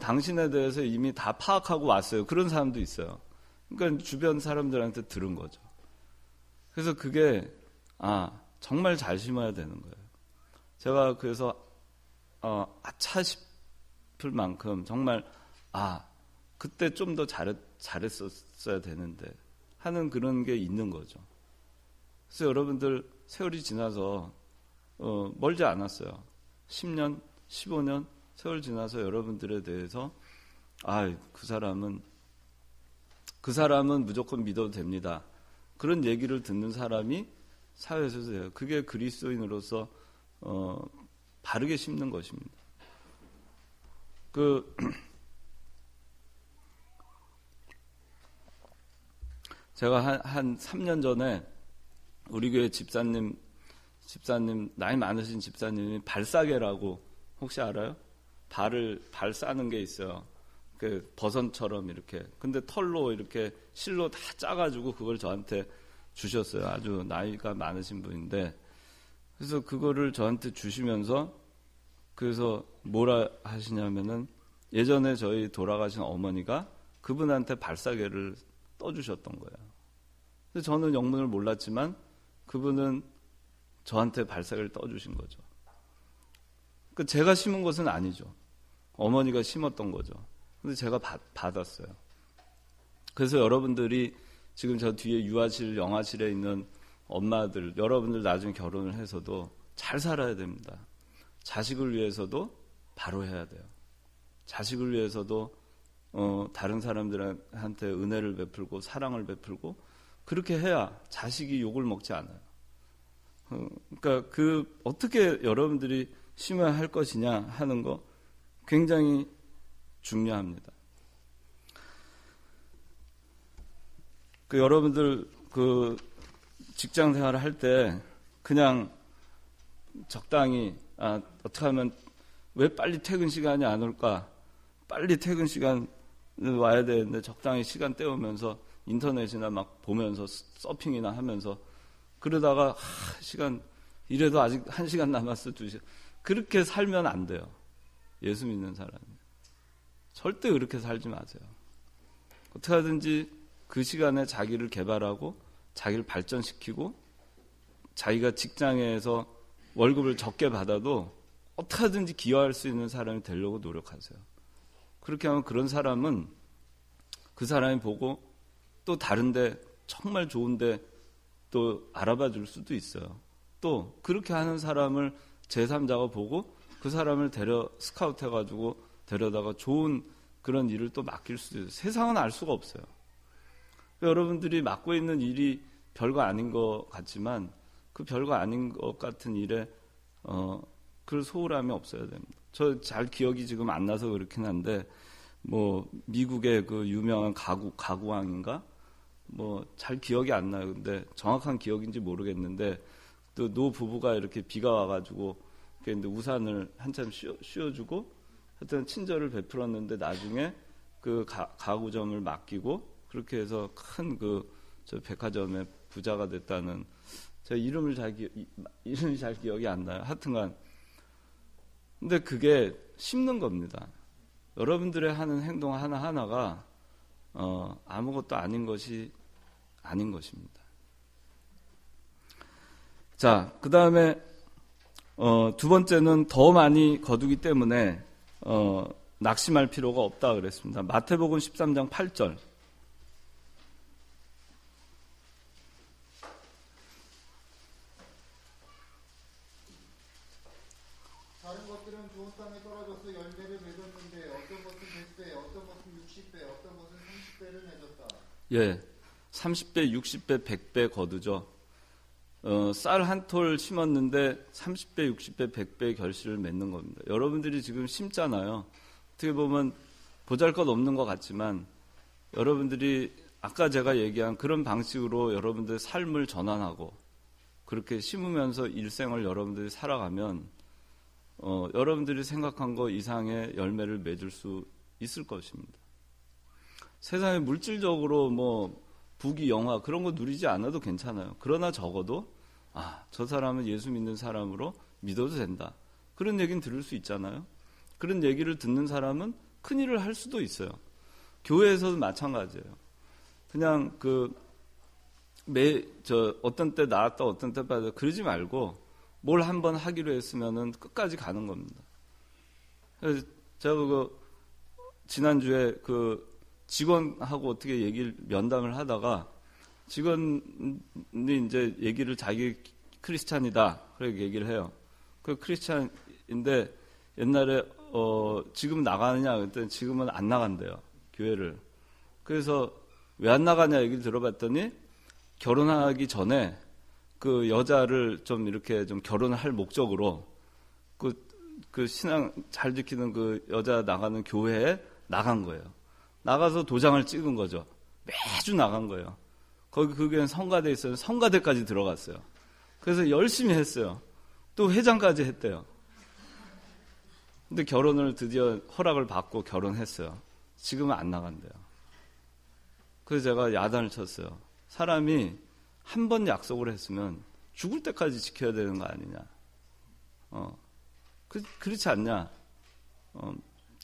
당신에 대해서 이미 다 파악하고 왔어요. 그런 사람도 있어요. 그러니까 주변 사람들한테 들은 거죠. 그래서 그게 정말 잘 심어야 되는 거예요. 제가 그래서 아차 싶을 만큼 정말 그때 좀 더 잘했었어야 되는데 하는 그런 게 있는 거죠. 그래서 여러분들 세월이 지나서 멀지 않았어요. 10년, 15년 세월 지나서 여러분들에 대해서 그 사람은 무조건 믿어도 됩니다. 그런 얘기를 듣는 사람이 사회에서 돼요. 그게 그리스도인으로서 바르게 심는 것입니다. 제가 한 3년 전에 우리 교회 집사님 나이 많으신 집사님이 발싸개라고 혹시 알아요? 발 싸는 게 있어요. 그 버선처럼 이렇게. 근데 털로 이렇게 실로 다 짜가지고 그걸 저한테 주셨어요. 아주 나이가 많으신 분인데. 그래서 그거를 저한테 주시면서 그래서 뭐라 하시냐면은 예전에 저희 돌아가신 어머니가 그분한테 발싸개를 떠주셨던 거예요. 근데 저는 영문을 몰랐지만 그분은 저한테 발싸개를 떠주신 거죠. 그러니까 제가 심은 것은 아니죠. 어머니가 심었던 거죠. 근데 제가 받았어요. 그래서 여러분들이 지금 저 뒤에 유아실, 영아실에 있는 엄마들, 여러분들 나중에 결혼을 해서도 잘 살아야 됩니다. 자식을 위해서도 바로 해야 돼요. 자식을 위해서도 다른 사람들한테 은혜를 베풀고 사랑을 베풀고 그렇게 해야 자식이 욕을 먹지 않아요. 그러니까 어떻게 여러분들이 심어야 할 것이냐 하는 거 굉장히 중요합니다. 여러분들 직장 생활을 할 때 그냥 적당히 어떻게 하면 왜 빨리 퇴근 시간이 안 올까? 빨리 퇴근 시간 와야 되는데 적당히 시간 때우면서 인터넷이나 막 보면서 서핑이나 하면서 그러다가 시간 이래도 아직 1시간 남았어 2시간 그렇게 살면 안 돼요. 예수 믿는 사람이 절대 그렇게 살지 마세요. 어떻게 하든지 그 시간에 자기를 개발하고 자기를 발전시키고 자기가 직장에서 월급을 적게 받아도 어떻게 하든지 기여할 수 있는 사람이 되려고 노력하세요. 그렇게 하면 그런 사람은 그 사람이 보고 또 다른데 정말 좋은데 또 알아봐 줄 수도 있어요. 또 그렇게 하는 사람을 제3자가 보고 그 사람을 스카우트 해가지고 데려다가 좋은 그런 일을 또 맡길 수도 있어요. 세상은 알 수가 없어요. 여러분들이 맡고 있는 일이 별거 아닌 것 같지만 그 별거 아닌 것 같은 일에 그 소홀함이 없어야 됩니다. 저 잘 기억이 지금 안 나서 그렇긴 한데 미국의 그 유명한 가구왕인가 잘 기억이 안 나요. 근데 정확한 기억인지 모르겠는데 또 노 부부가 이렇게 비가 와가지고 근데 우산을 한참 씌워주고 하여튼 친절을 베풀었는데 나중에 그 가구점을 맡기고 그렇게 해서 큰 저 백화점의 부자가 됐다는 제 이름이 잘 기억이 안 나요. 하여튼간 근데 그게 심는 겁니다. 여러분들의 하는 행동 하나하나가 아무것도 아닌 것이 아닌 것입니다. 자, 그 다음에 두 번째는 더 많이 거두기 때문에 낙심할 필요가 없다 그랬습니다. 마태복음 13장 8절. 다른 것들은 좋은 땅에 떨어져서 열매를 맺었는데 어떤 것은 100배, 어떤 것은 60배, 어떤 것은 30배를 맺었다. 예, 30배, 60배, 100배 거두죠. 쌀 한 톨 심었는데 30배, 60배, 100배의 결실을 맺는 겁니다. 여러분들이 지금 심잖아요. 어떻게 보면 보잘것없는 것 같지만 여러분들이 아까 제가 얘기한 그런 방식으로 여러분들의 삶을 전환하고 그렇게 심으면서 일생을 여러분들이 살아가면 여러분들이 생각한 것 이상의 열매를 맺을 수 있을 것입니다. 세상에 물질적으로 부귀 영화 그런 거 누리지 않아도 괜찮아요. 그러나 적어도 저 사람은 예수 믿는 사람으로 믿어도 된다. 그런 얘기는 들을 수 있잖아요. 그런 얘기를 듣는 사람은 큰일을 할 수도 있어요. 교회에서도 마찬가지예요. 그냥 어떤 때 나왔다 어떤 때 빠져 그러지 말고 뭘 한번 하기로 했으면은 끝까지 가는 겁니다. 그래서 제가 지난주에 직원하고 어떻게 면담을 하다가 직원이 이제 얘기를 자기 크리스찬이다. 그렇게 얘기를 해요. 그 크리스찬인데 옛날에 지금 나가느냐 그랬더니 지금은 안 나간대요. 교회를. 그래서 왜 안 나가냐 얘기를 들어봤더니 결혼하기 전에 그 여자를 좀 이렇게 좀 결혼을 할 목적으로 그 신앙 잘 지키는 그 여자 나가는 교회에 나간 거예요. 나가서 도장을 찍은 거죠. 매주 나간 거예요. 거기 그게 성가대에 있어요. 성가대까지 들어갔어요. 그래서 열심히 했어요. 또 회장까지 했대요. 근데 결혼을 드디어 허락을 받고 결혼했어요. 지금은 안 나간대요. 그래서 제가 야단을 쳤어요. 사람이 한 번 약속을 했으면 죽을 때까지 지켜야 되는 거 아니냐. 그렇지 않냐.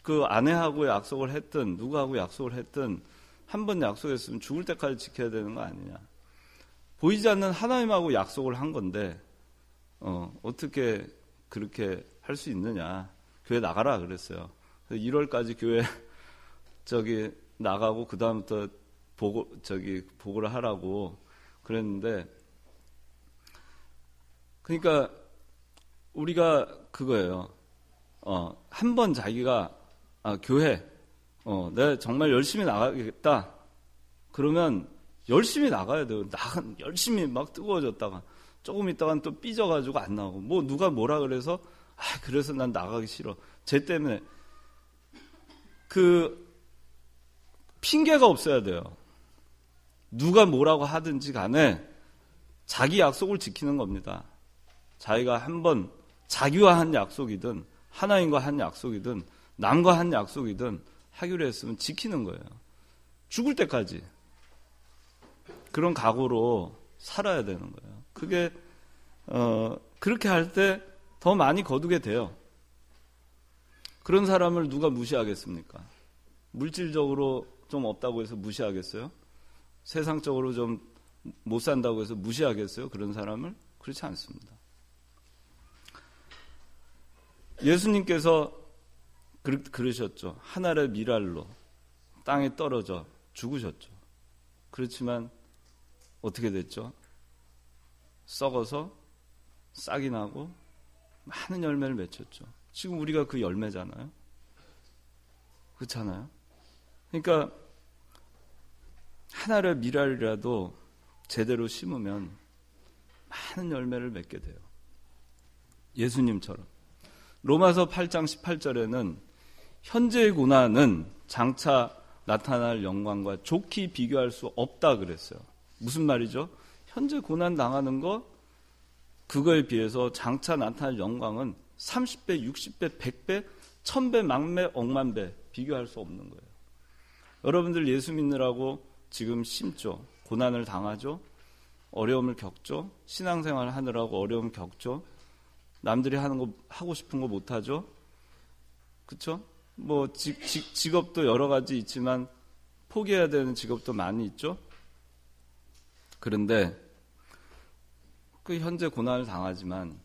그 아내하고 약속을 했든 누구하고 약속을 했든 한 번 약속했으면 죽을 때까지 지켜야 되는 거 아니냐. 보이지 않는 하나님하고 약속을 한 건데 어떻게 그렇게 할 수 있느냐. 교회 나가라 그랬어요. 1월까지 교회 나가고 그 다음부터 보고를 하라고 그랬는데 그러니까 우리가 그거예요. 한 번 자기가 교회 내가 정말 열심히 나가겠다. 그러면 열심히 나가야 돼요. 열심히 막 뜨거워졌다가 조금 있다가는 또 삐져가지고 안 나오고, 뭐 누가 뭐라 그래서 그래서 난 나가기 싫어. 쟤 때문에. 핑계가 없어야 돼요. 누가 뭐라고 하든지 간에 자기 약속을 지키는 겁니다. 자기가 한번 자기와 한 약속이든 하나님과 한 약속이든 남과 한 약속이든 하기로 했으면 지키는 거예요. 죽을 때까지. 그런 각오로 살아야 되는 거예요. 그게 그렇게 할 때 더 많이 거두게 돼요. 그런 사람을 누가 무시하겠습니까? 물질적으로 좀 없다고 해서 무시하겠어요? 세상적으로 좀 못 산다고 해서 무시하겠어요? 그런 사람을? 그렇지 않습니다. 예수님께서 그러셨죠. 하늘의 미랄로 땅에 떨어져 죽으셨죠. 그렇지만 어떻게 됐죠? 썩어서 싹이 나고 많은 열매를 맺혔죠. 지금 우리가 그 열매잖아요. 그렇잖아요. 그러니까 하나의 미랄이라도 제대로 심으면 많은 열매를 맺게 돼요. 예수님처럼. 로마서 8장 18절에는 현재의 고난은 장차 나타날 영광과 좋게 비교할 수 없다 그랬어요. 무슨 말이죠? 현재 고난 당하는 거 그거에 비해서 장차 나타날 영광은 30배, 60배, 100배, 1000배, 만배, 억만 배 비교할 수 없는 거예요. 여러분들 예수 믿느라고 지금 심죠. 고난을 당하죠. 어려움을 겪죠. 신앙생활 하느라고 어려움 겪죠. 남들이 하는 거 하고 싶은 거 못 하죠. 그렇죠? 뭐 직업도 여러 가지 있지만 포기해야 되는 직업도 많이 있죠. 그런데 그 현재 고난을 당하지만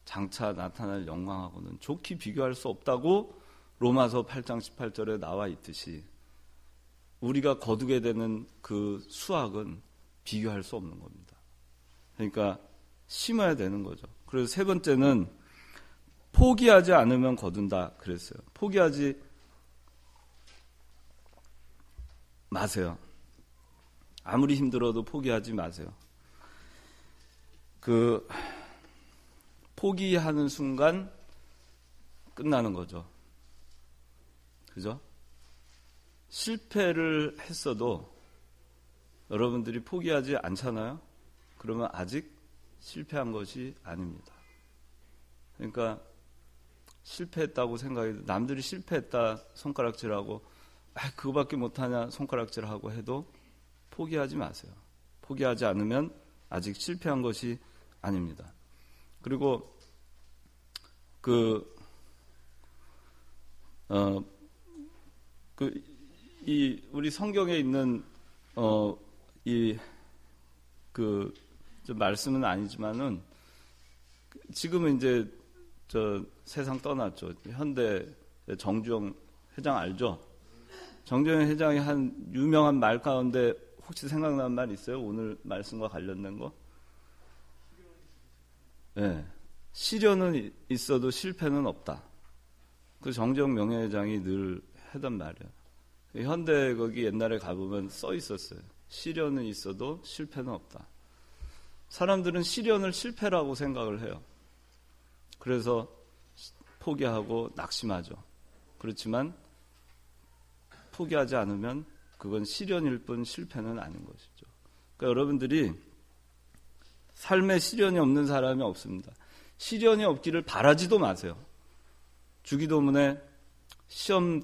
장차 나타날 영광하고는 좋게 비교할 수 없다고 로마서 8장 18절에 나와 있듯이 우리가 거두게 되는 그 수확은 비교할 수 없는 겁니다. 그러니까 심어야 되는 거죠. 그래서 세 번째는 포기하지 않으면 거둔다 그랬어요. 포기하지 마세요. 아무리 힘들어도 포기하지 마세요. 포기하는 순간 끝나는 거죠. 그죠? 실패를 했어도 여러분들이 포기하지 않잖아요? 그러면 아직 실패한 것이 아닙니다. 그러니까 실패했다고 생각해도 남들이 실패했다 손가락질하고 그거밖에 못하냐 손가락질하고 해도 포기하지 마세요. 포기하지 않으면 아직 실패한 것이 아닙니다. 그리고 우리 성경에 있는 좀 말씀은 아니지만은 지금은 이제 저 세상 떠났죠. 현대 정주영 회장 알죠? 정주영 회장이 한 유명한 말 가운데 혹시 생각나는 말 있어요? 오늘 말씀과 관련된 거? 네. 시련은 있어도 실패는 없다. 그 정주영 명예회장이 늘 하던 말이에요. 현대 거기 옛날에 가보면 써 있었어요. 시련은 있어도 실패는 없다. 사람들은 시련을 실패라고 생각을 해요. 그래서 포기하고 낙심하죠. 그렇지만 포기하지 않으면 그건 시련일 뿐 실패는 아닌 것이죠. 그러니까 여러분들이 삶에 시련이 없는 사람이 없습니다. 시련이 없기를 바라지도 마세요. 주기도문에 시험을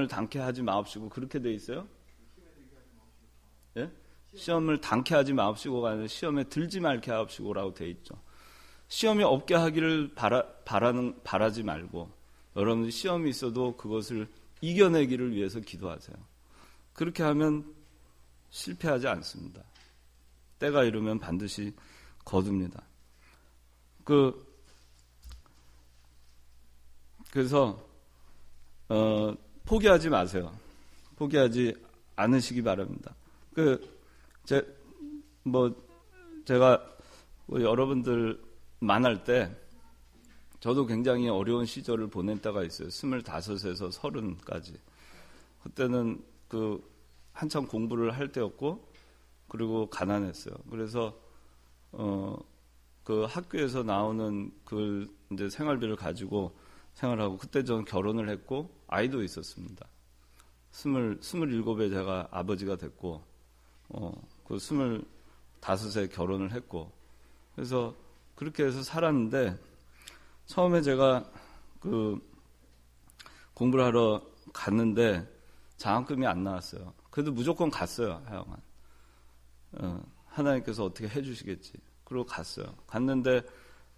당케 하지 마옵시고 그렇게 돼 있어요? 예? 시험을 당케 하지 마옵시고가 아니라 시험에 들지 말게 하옵시고라고 돼 있죠. 시험이 없게 하기를 바라지 말고 여러분들 시험이 있어도 그것을 이겨내기를 위해서 기도하세요. 그렇게 하면 실패하지 않습니다. 때가 이르면 반드시 거둡니다. 그래서 포기하지 마세요. 포기하지 않으시기 바랍니다. 제가 여러분들 만날 때 저도 굉장히 어려운 시절을 보낸 때가 있어요. 25에서 30까지. 그때는 한참 공부를 할 때였고 그리고 가난했어요. 그래서 그 학교에서 나오는 그 이제 생활비를 가지고 생활하고, 그때 저는 결혼을 했고 아이도 있었습니다. 27에 제가 아버지가 됐고, 그 25세 결혼을 했고, 그래서 그렇게 해서 살았는데, 처음에 제가 그 공부를 하러 갔는데 장학금이 안 나왔어요. 그래도 무조건 갔어요. 하여간 하나님께서 어떻게 해주시겠지. 그리고 갔어요. 갔는데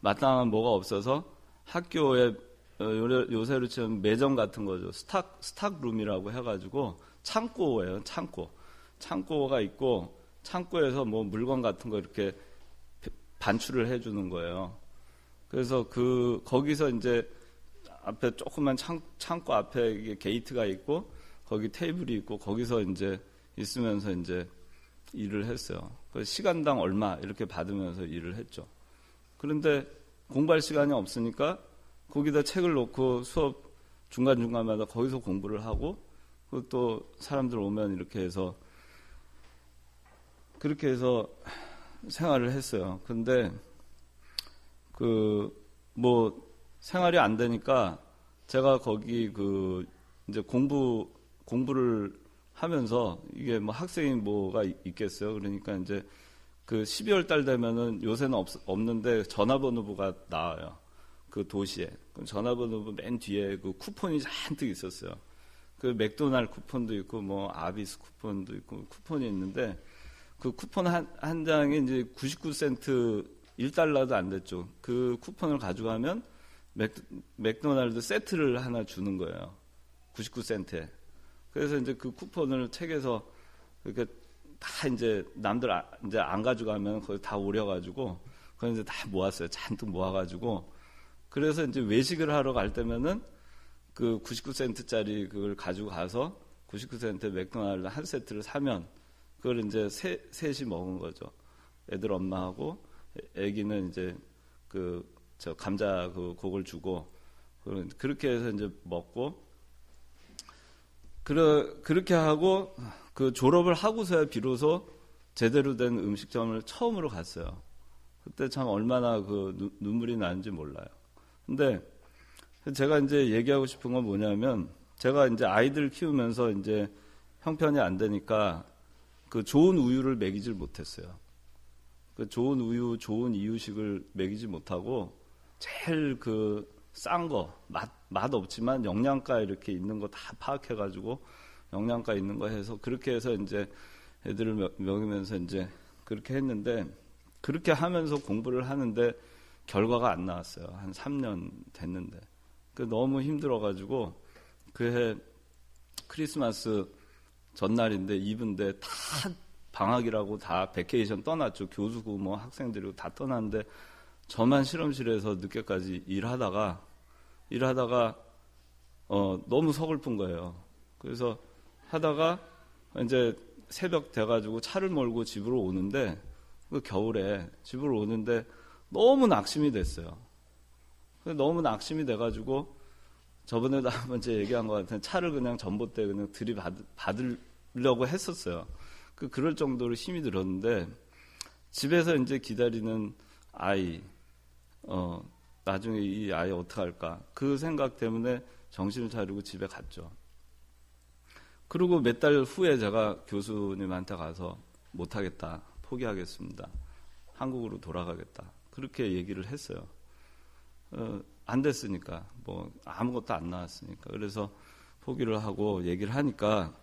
마땅한 뭐가 없어서 학교에 요새로 치면 매점 같은 거죠. 스탁룸이라고 해가지고 창고예요. 창고가 있고, 창고에서 뭐 물건 같은 거 이렇게 반출을 해주는 거예요. 그래서 거기서 이제 앞에 조그만 창고 앞에 이게 게이트가 있고, 거기 테이블이 있고, 거기서 이제 있으면서 이제 일을 했어요. 시간당 얼마 이렇게 받으면서 일을 했죠. 그런데 공부할 시간이 없으니까 거기다 책을 놓고 수업 중간중간마다 거기서 공부를 하고, 또 사람들 오면 이렇게 해서 그렇게 해서 생활을 했어요. 근데 뭐 생활이 안 되니까 제가 거기 이제 공부를 하면서, 이게 뭐 학생이 뭐가 있겠어요. 그러니까 이제 12월 달 되면은, 요새는 없는데 전화번호부가 나와요. 그 도시에. 전화번호부 맨 뒤에 그 쿠폰이 잔뜩 있었어요. 그 맥도날드 쿠폰도 있고, 뭐 아비스 쿠폰도 있고, 쿠폰이 있는데, 그 쿠폰 한 장이 이제 99센트, 1달러도 안 됐죠. 그 쿠폰을 가져가면 맥도날드 세트를 하나 주는 거예요. 99센트에. 그래서 이제 그 쿠폰을 책에서 이렇게 다 이제 남들 이제 안 가져가면 거기 다 오려가지고, 그걸 이제 다 모았어요. 잔뜩 모아가지고. 그래서 이제 외식을 하러 갈 때면은 그 99센트짜리 그걸 가지고 가서 99센트 맥도날드 한 세트를 사면, 그걸 이제 셋이 먹은 거죠. 애들 엄마하고, 애기는 이제 저 감자 그걸 주고, 그렇게 해서 이제 먹고, 그렇게 하고, 졸업을 하고서야 비로소 제대로 된 음식점을 처음으로 갔어요. 그때 참 얼마나 눈물이 나는지 몰라요. 근데 제가 이제 얘기하고 싶은 건 뭐냐면, 제가 이제 아이들 키우면서 이제 형편이 안 되니까 좋은 우유를 먹이질 못했어요. 좋은 우유, 좋은 이유식을 먹이지 못하고, 제일 싼 거, 맛 없지만 영양가 이렇게 있는 거 다 파악해가지고, 영양가 있는 거 해서, 그렇게 해서 이제 애들을 먹이면서 이제 그렇게 했는데, 그렇게 하면서 공부를 하는데 결과가 안 나왔어요. 한 3년 됐는데. 너무 힘들어가지고, 그해 크리스마스 전날인데, 이브인데 다 방학이라고 다 베케이션 떠났죠. 교수고 뭐 학생들이고 다 떠났는데, 저만 실험실에서 늦게까지 일하다가 너무 서글픈 거예요. 그래서 하다가 이제 새벽 돼가지고 차를 몰고 집으로 오는데, 겨울에 집으로 오는데 너무 낙심이 됐어요. 너무 낙심이 돼가지고, 저번에도 한번 제가 얘기한 것 같은데 차를 그냥 전봇대 그냥 들이받으려고 했었어요. 그럴 정도로 힘이 들었는데, 집에서 이제 기다리는 아이, 나중에 이 아이 어떡할까, 그 생각 때문에 정신을 차리고 집에 갔죠. 그리고 몇 달 후에 제가 교수님한테 가서 못하겠다, 포기하겠습니다, 한국으로 돌아가겠다, 그렇게 얘기를 했어요. 안 됐으니까, 뭐 아무것도 안 나왔으니까. 그래서 포기를 하고 얘기를 하니까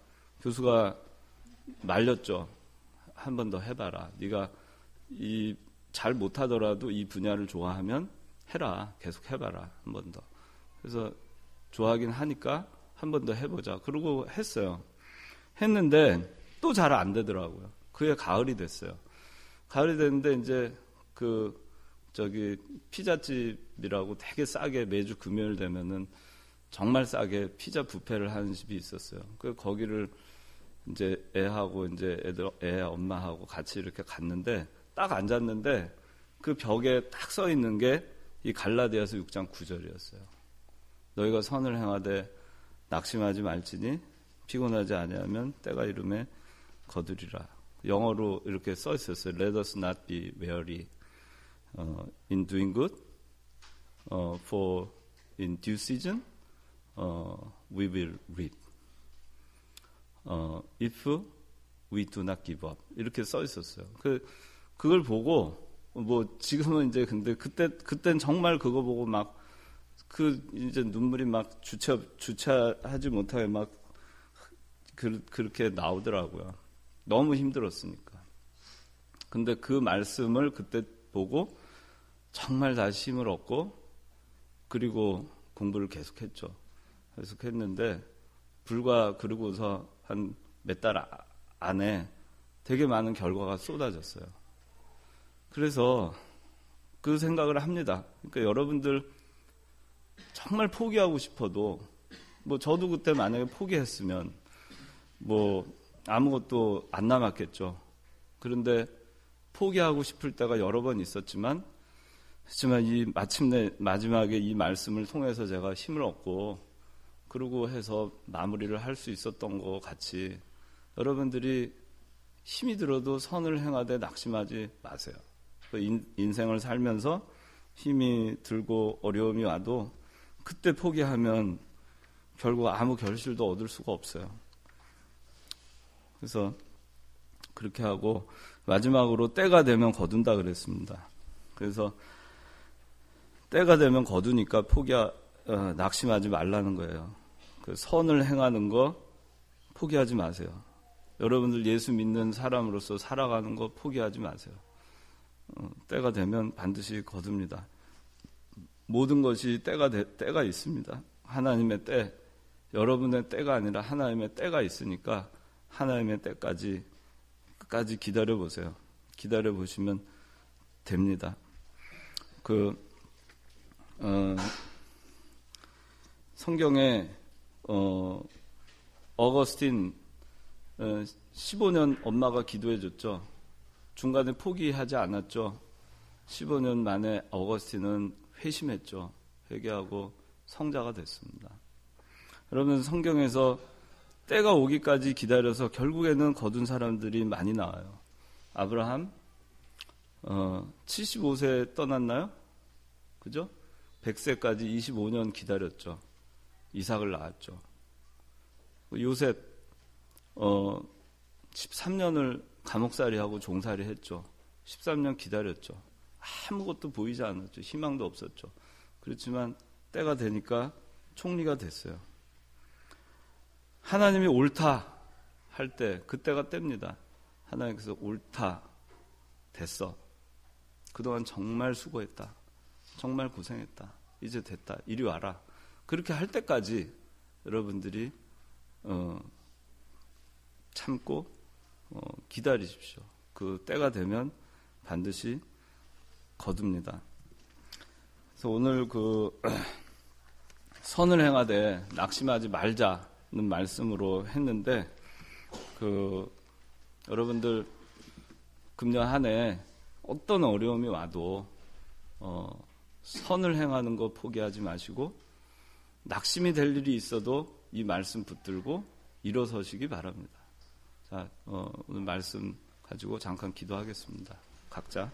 교수가 말렸죠. 한 번 더 해봐라. 네가 잘 못하더라도 이 분야를 좋아하면 해라. 계속 해봐라. 한 번 더. 그래서 좋아하긴 하니까 한 번 더 해보자. 그러고 했어요. 했는데 또 잘 안 되더라고요. 그해 가을이 됐어요. 가을이 됐는데 이제 피자집이라고 되게 싸게 매주 금요일 되면은 정말 싸게 피자 뷔페를 하는 집이 있었어요. 거기를 이제 애하고 이제 애 엄마하고 같이 이렇게 갔는데, 딱 앉았는데 그 벽에 딱 써 있는 게 이 갈라디아서 6장 9절이었어요. 너희가 선을 행하되 낙심하지 말지니 피곤하지 아니하면 때가 이름에 거두리라. 영어로 이렇게 써 있었어요. Let us not be weary in doing good, for in due season we will reap. If we do not give up. 이렇게 써 있었어요. 그걸 보고 뭐 지금은 이제 근데 그땐 정말 그거 보고 막 이제 눈물이 막 주체하지 못하게 막 그렇게 나오더라고요. 너무 힘들었으니까. 근데 그 말씀을 그때 보고 정말 다시 힘을 얻고 그리고 공부를 계속했죠. 계속했는데 불과 그러고서 한 몇 달 안에 되게 많은 결과가 쏟아졌어요. 그래서 그 생각을 합니다. 그러니까 여러분들 정말 포기하고 싶어도 뭐 저도 그때 만약에 포기했으면 뭐 아무것도 안 남았겠죠. 그런데 포기하고 싶을 때가 여러 번 있었지만 이 마침내 마지막에 이 말씀을 통해서 제가 힘을 얻고 그러고 해서 마무리를 할 수 있었던 것 같이 여러분들이 힘이 들어도 선을 행하되 낙심하지 마세요. 인생을 살면서 힘이 들고 어려움이 와도 그때 포기하면 결국 아무 결실도 얻을 수가 없어요. 그래서 그렇게 하고 마지막으로 때가 되면 거둔다 그랬습니다. 그래서 때가 되면 거두니까 낙심하지 말라는 거예요. 그 선을 행하는 거 포기하지 마세요. 여러분들 예수 믿는 사람으로서 살아가는 거 포기하지 마세요. 때가 되면 반드시 거둡니다. 모든 것이 때가 있습니다. 하나님의 때, 여러분의 때가 아니라 하나님의 때가 있으니까 하나님의 때까지 끝까지 기다려보세요. 기다려보시면 됩니다. 성경에 어거스틴 15년 엄마가 기도해줬죠. 중간에 포기하지 않았죠. 15년 만에 어거스틴은 회심했죠. 회개하고 성자가 됐습니다. 여러분 성경에서 때가 오기까지 기다려서 결국에는 거둔 사람들이 많이 나와요. 아브라함 75세에 떠났나요? 그죠? 100세까지 25년 기다렸죠. 이삭을 낳았죠. 요셉 13년을 감옥살이하고 종살이 했죠. 13년 기다렸죠. 아무것도 보이지 않았죠. 희망도 없었죠. 그렇지만 때가 되니까 총리가 됐어요. 하나님이 옳다 할 때 그때가 때입니다. 하나님께서 옳다 됐어. 그동안 정말 수고했다. 정말 고생했다. 이제 됐다. 이리 와라. 그렇게 할 때까지 여러분들이 참고 기다리십시오. 그 때가 되면 반드시 거둡니다. 그래서 오늘 선을 행하되 낙심하지 말자는 말씀으로 했는데 여러분들 금년 한 해 어떤 어려움이 와도 선을 행하는 거 포기하지 마시고 낙심이 될 일이 있어도 이 말씀 붙들고 일어서시기 바랍니다. 자, 오늘 말씀 가지고 잠깐 기도하겠습니다. 각자.